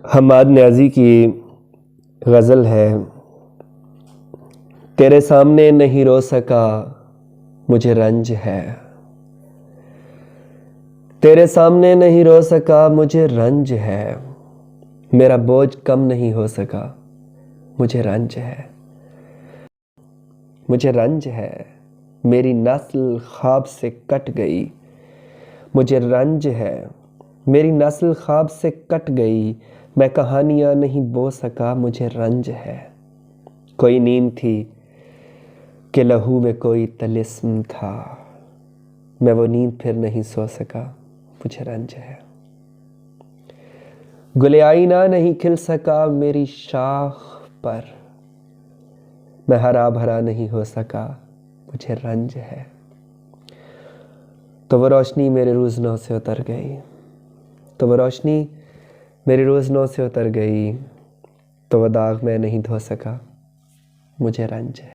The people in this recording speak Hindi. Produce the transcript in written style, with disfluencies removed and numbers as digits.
हम्माद न्याज़ी की गज़ल है। तेरे सामने नहीं रो सका मुझे रंज है। तेरे सामने नहीं रो सका मुझे रंज है। मेरा बोझ कम नहीं हो सका मुझे रंज है। मुझे रंज है मेरी नस्ल ख्वाब से कट गई। मुझे रंज है मेरी नस्ल ख्वाब से कट गई। मैं कहानियाँ नहीं बो सका मुझे रंज है। कोई नींद थी कि लहू में कोई तलिस्म था। मैं वो नींद फिर नहीं सो सका मुझे रंज है। गुले आईना नहीं खिल सका मेरी शाख पर। मैं हरा भरा नहीं हो सका मुझे रंज है। तो वो रोशनी मेरे रोज़नों से उतर गई। तो वो रोशनी मेरी रोज़नों से उतर गई। तो वो दाग मैं नहीं धो सका मुझे रंज है।